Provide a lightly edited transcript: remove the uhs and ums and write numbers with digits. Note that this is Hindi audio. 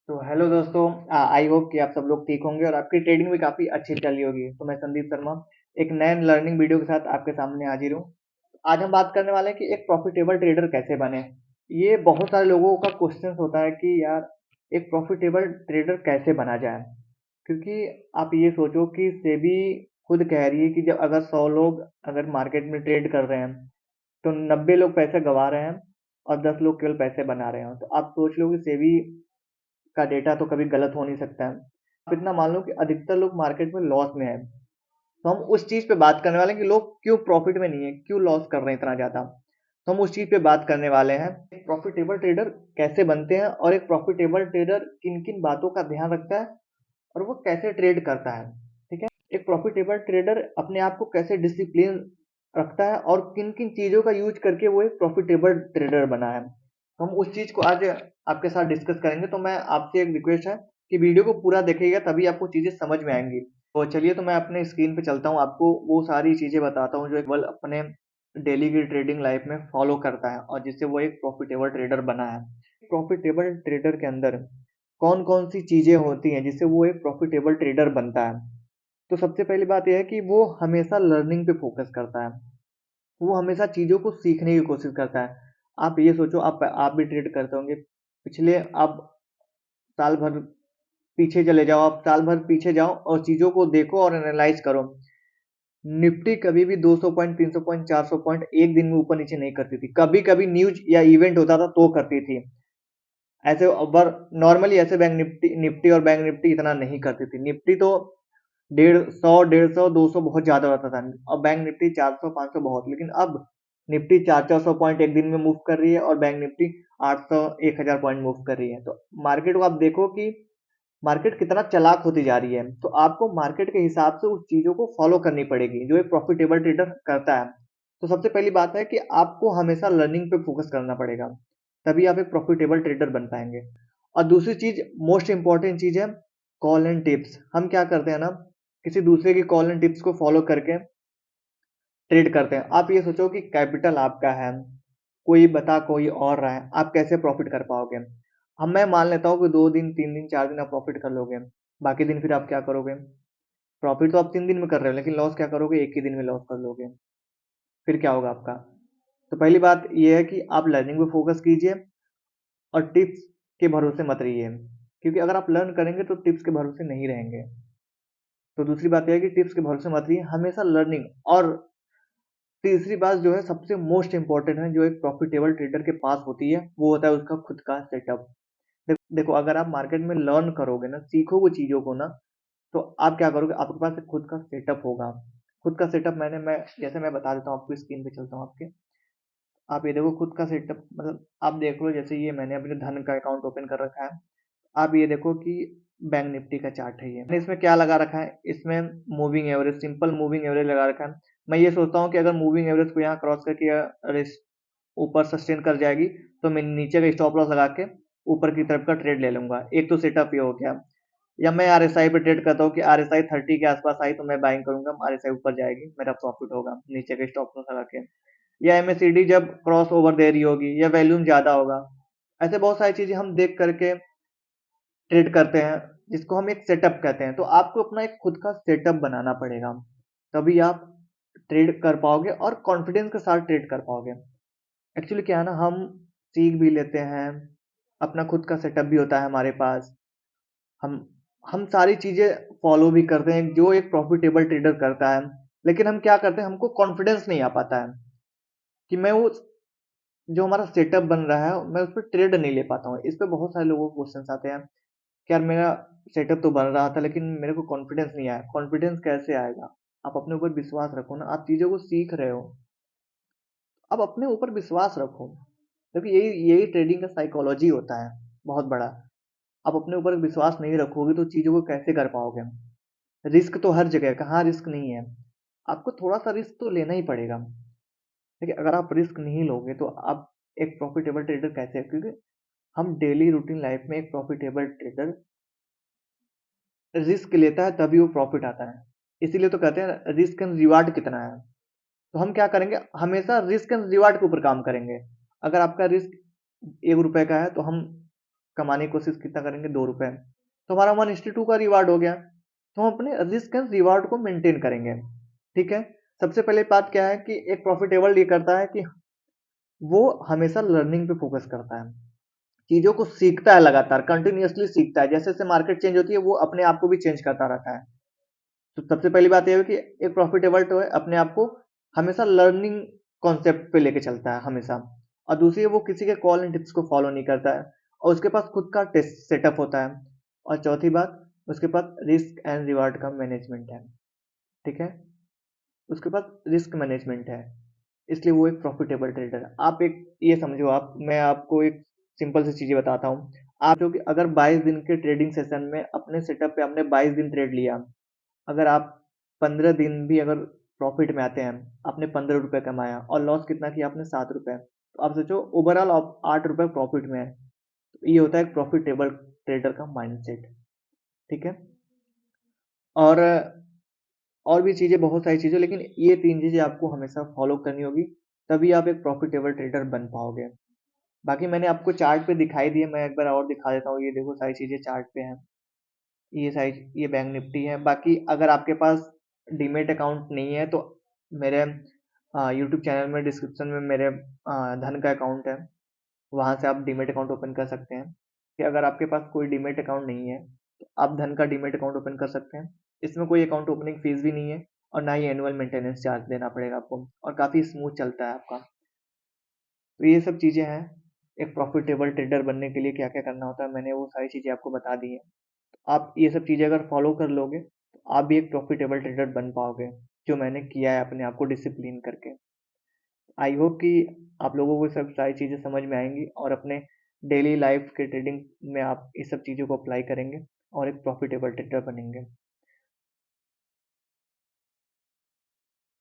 तो हेलो दोस्तों, आई होप कि आप सब लोग ठीक होंगे और आपकी ट्रेडिंग भी काफ़ी अच्छी चल रही होगी। तो मैं संदीप शर्मा एक नए लर्निंग वीडियो के साथ आपके सामने हाजिर हूँ। आज हम बात करने वाले हैं कि एक प्रॉफिटेबल ट्रेडर कैसे बने। ये बहुत सारे लोगों का क्वेश्चन होता है कि यार एक प्रॉफिटेबल ट्रेडर कैसे बना जाए। क्योंकि आप ये सोचो कि सेबी खुद कह रही है कि जब अगर 100 लोग अगर मार्केट में ट्रेड कर रहे हैं तो 90 लोग पैसे गंवा रहे हैं और 10 लोग केवल पैसे बना रहे हैं। तो आप सोच लो कि सेबी का डेटा तो कभी गलत हो नहीं सकता है। आप इतना मान लो कि अधिकतर लोग मार्केट में लॉस में है। तो हम उस चीज पे बात करने वाले हैं कि लोग क्यों प्रॉफिट में नहीं है, क्यों लॉस कर रहे हैं इतना ज्यादा। तो हम उस चीज पे बात करने वाले हैं, एक प्रॉफिटेबल ट्रेडर कैसे बनते हैं और एक प्रॉफिटेबल ट्रेडर किन किन बातों का ध्यान रखता है और वो कैसे ट्रेड करता है। ठीक है, एक प्रॉफिटेबल ट्रेडर अपने आप को कैसे डिसिप्लिन रखता है और किन किन चीजों का यूज करके वो एक प्रॉफिटेबल ट्रेडर बना है। तो हम उस चीज को आज आपके साथ डिस्कस करेंगे। तो मैं आपसे एक रिक्वेस्ट है कि वीडियो को पूरा देखिएगा, तभी आपको चीजें समझ में आएंगी। तो चलिए, तो मैं अपने स्क्रीन पे चलता हूँ, आपको वो सारी चीजें बताता हूँ जो एक बल अपने डेली की ट्रेडिंग लाइफ में फॉलो करता है और जिससे वो एक प्रॉफिटेबल ट्रेडर बना है। प्रॉफिटेबल ट्रेडर के अंदर कौन कौन सी चीजें होती हैं जिससे वो एक प्रॉफिटेबल ट्रेडर बनता है। तो सबसे पहली बात यह है कि वो हमेशा लर्निंग पे फोकस करता है। वो हमेशा चीज़ों को सीखने की कोशिश करता है। आप ये सोचो, आप भी ट्रेड करते होंगे। पिछले आप साल भर पीछे चले जाओ, आप साल भर पीछे जाओ और चीज़ों को देखो और एनालाइज करो। निफ्टी कभी भी 200 पॉइंट, 300 पॉइंट, 400 पॉइंट एक दिन में ऊपर नीचे नहीं करती थी। कभी कभी न्यूज या इवेंट होता था तो करती थी। ऐसे बर नॉर्मली ऐसे बैंक निफ्टी निफ्टी और बैंक निफ्टी इतना नहीं करती थी। निफ्टी तो 150, 150, 200 बहुत ज्यादा होता था और बैंक निफ्टी 400, 500 बहुत। लेकिन अब निफ्टी 400 पॉइंट एक दिन में मूव कर रही है और बैंक निफ्टी 800, 1000 पॉइंट मूव कर रही है। तो मार्केट को आप देखो कि मार्केट कितना चालाक होती जा रही है। तो आपको मार्केट के हिसाब से उस चीजों को फॉलो करनी पड़ेगी जो एक प्रॉफिटेबल ट्रेडर करता है। तो सबसे पहली बात है कि आपको हमेशा लर्निंग पे फोकस करना पड़ेगा, तभी आप एक प्रॉफिटेबल ट्रेडर बन पाएंगे। और दूसरी चीज, मोस्ट इंपॉर्टेंट चीज है कॉल एंड टिप्स। हम क्या करते हैं ना, किसी दूसरे की कॉल एंड टिप्स को फॉलो करके ट्रेड करते हैं। आप ये सोचो कि कैपिटल आपका है, कोई बता कोई और रहा है, आप कैसे प्रॉफिट कर पाओगे। हम मैं मान लेता हूँ कि 2 दिन, 3 दिन, 4 दिन आप प्रॉफिट कर लोगे। बाकी दिन फिर आप क्या करोगे? प्रॉफिट तो आप 3 दिन में कर रहे हो, लेकिन लॉस क्या करोगे? एक ही दिन में लॉस कर लोगे। फिर क्या होगा आपका? तो पहली बात ये है कि आप लर्निंग पे फोकस कीजिए और टिप्स के भरोसे मत रहिए। क्योंकि अगर आप लर्न करेंगे तो टिप्स के भरोसे नहीं रहेंगे। तो दूसरी बात यह है कि टिप्स के भरोसे मत रहिए, हमेशा लर्निंग। और तीसरी बात जो है सबसे मोस्ट इंपॉर्टेंट है, जो एक प्रॉफिटेबल ट्रेडर के पास होती है, वो होता है उसका खुद का सेटअप। देखो, अगर आप मार्केट में लर्न करोगे ना, सीखोगे चीजों को ना, तो आप क्या करोगे? आपके पास एक खुद का सेटअप होगा। खुद का सेटअप मैं जैसे मैं बता देता हूँ आपको, स्क्रीन पे चलता हूँ आपके। आप ये देखो, खुद का सेटअप मतलब आप देख लो, जैसे ये मैंने अपने धन का अकाउंट ओपन कर रखा है। आप ये देखो कि बैंक निफ्टी का चार्ट है ये। मैंने इसमें क्या लगा रखा है? इसमें moving average, simple moving average लगा रखा है। मैं ये सोचता हूँ कि अगर मूविंग एवरेज को यहाँ क्रॉस करके ऊपर सस्टेन कर जाएगी तो मैं नीचे का स्टॉप लॉस लगा के ऊपर की तरफ का ट्रेड ले लूंगा। एक तो सेटअप ये हो गया। या मैं आरएसआई पे ट्रेड करता हूँ कि आरएसआई 30 के आसपास आई तो मैं बाइंग करूंगा, आरएसआई ऊपर जाएगी, मेरा प्रॉफिट होगा नीचे के स्टॉप लॉस लगा के। या एमएसीडी जब क्रॉस ओवर दे रही होगी या वैल्यूम ज्यादा होगा। ऐसे बहुत सारी चीजें हम देख करके ट्रेड करते हैं, जिसको हम एक सेटअप कहते हैं। तो आपको अपना एक खुद का सेटअप बनाना पड़ेगा, तभी आप ट्रेड कर पाओगे और कॉन्फिडेंस के साथ ट्रेड कर पाओगे। एक्चुअली क्या है ना, हम सीख भी लेते हैं, अपना खुद का सेटअप भी होता है हमारे पास। हम हम सारी चीजें फॉलो भी करते हैं जो एक प्रॉफिटेबल ट्रेडर करता है। लेकिन हम क्या करते हैं, हमको कॉन्फिडेंस नहीं आ पाता है कि मैं वो जो हमारा सेटअप बन रहा है मैं उस पर ट्रेड नहीं ले पाता हूँ। इस पे बहुत सारे लोगों को क्वेश्चन आते हैं कि यार मेरा सेटअप तो बन रहा था लेकिन मेरे को कॉन्फिडेंस नहीं आया। कॉन्फिडेंस कैसे आएगा? आप अपने ऊपर विश्वास रखो ना, आप चीजों को सीख रहे हो, आप अपने ऊपर विश्वास रखो। क्योंकि यही यही ट्रेडिंग का साइकोलॉजी होता है बहुत बड़ा। आप अपने ऊपर विश्वास नहीं रखोगे तो चीजों को कैसे कर पाओगे? रिस्क तो हर जगह है, कहाँ रिस्क नहीं है? आपको थोड़ा सा रिस्क तो लेना ही पड़ेगा। देखिए, अगर आप रिस्क नहीं लोगे तो आप एक प्रॉफिटेबल ट्रेडर कैसे? क्योंकि हम डेली रूटीन लाइफ में एक प्रॉफिटेबल ट्रेडर रिस्क लेता है तभी वो प्रॉफिट आता है। इसीलिए तो कहते हैं रिस्क एंड रिवार्ड कितना है। तो हम क्या करेंगे, हमेशा रिस्क एंड रिवार्ड के ऊपर काम करेंगे। अगर आपका रिस्क 1 रुपए का है तो हम कमाने की कोशिश कितना करेंगे, 2 रुपए, तो हमारा 1:2 का रिवार्ड हो गया। तो हम अपने रिस्क एंड रिवार्ड को मेंटेन करेंगे। ठीक है, सबसे पहले बात क्या है कि एक प्रॉफिटेबल ये करता है कि वो हमेशा लर्निंग पे फोकस करता है, चीजों को सीखता है, लगातार कंटिन्यूअसली सीखता है, जैसे जैसे मार्केट चेंज होती है वो अपने आप को भी चेंज करता रहता है। तो सबसे पहली बात यह है कि एक प्रॉफिटेबल तो है अपने आप को हमेशा लर्निंग कॉन्सेप्ट पे लेके चलता है हमेशा। और दूसरी है वो किसी के कॉल एंड टिप्स को फॉलो नहीं करता है और उसके पास खुद का टेस्ट सेटअप होता है। और चौथी बात, उसके पास रिस्क एंड रिवार्ड का मैनेजमेंट है। ठीक है, उसके पास रिस्क मैनेजमेंट है, इसलिए वो एक प्रॉफिटेबल ट्रेडर है। आप एक ये समझो, आप मैं आपको एक सिंपल सी चीजें बताता हूँ। आप जो कि अगर 22 दिन के ट्रेडिंग सेशन में अपने सेटअप पे आपने 22 दिन ट्रेड लिया, अगर आप 15 दिन भी अगर प्रॉफिट में आते हैं, आपने 15 रुपए कमाया और लॉस कितना किया आपने, 7 रुपए, तो आप सोचो ओवरऑल आप 8 रुपए प्रॉफिट में है। तो ये होता है एक प्रॉफिटेबल ट्रेडर का माइंडसेट। ठीक है, और और भी चीजें, बहुत सारी चीजें, लेकिन ये 3 चीजें आपको हमेशा फॉलो करनी होगी, तभी आप एक प्रॉफिटेबल ट्रेडर बन पाओगे। बाकी मैंने आपको चार्ट पे दिखाई दिए, मैं एक बार और दिखा देता हूँ। ये देखो सारी चीजें चार्ट पे हैं, ये सारी, ये बैंक निफ्टी है। बाकी अगर आपके पास डीमेट अकाउंट नहीं है तो मेरे यूट्यूब चैनल में डिस्क्रिप्शन में मेरे धन का अकाउंट है, वहाँ से आप डीमेट अकाउंट ओपन कर सकते हैं। कि अगर आपके पास कोई डीमेट अकाउंट नहीं है तो आप धन का डीमेट अकाउंट ओपन कर सकते हैं। इसमें कोई अकाउंट ओपनिंग फीस भी नहीं है और ना ही एनुअल मेंटेनेंस चार्ज देना पड़ेगा आपको, और काफ़ी स्मूथ चलता है आपका। तो ये सब चीज़ें हैं, एक प्रॉफिटेबल ट्रेडर बनने के लिए क्या क्या करना होता है, मैंने वो सारी चीज़ें आपको बता दी हैं। आप ये सब चीज़ें अगर फॉलो कर लोगे तो आप भी एक प्रॉफिटेबल ट्रेडर बन पाओगे, जो मैंने किया है अपने आप को डिसिप्लिन करके। आई होप कि आप लोगों को सब सारी चीज़ें समझ में आएंगी और अपने डेली लाइफ के ट्रेडिंग में आप इस सब चीज़ों को अप्लाई करेंगे और एक प्रॉफिटेबल ट्रेडर बनेंगे।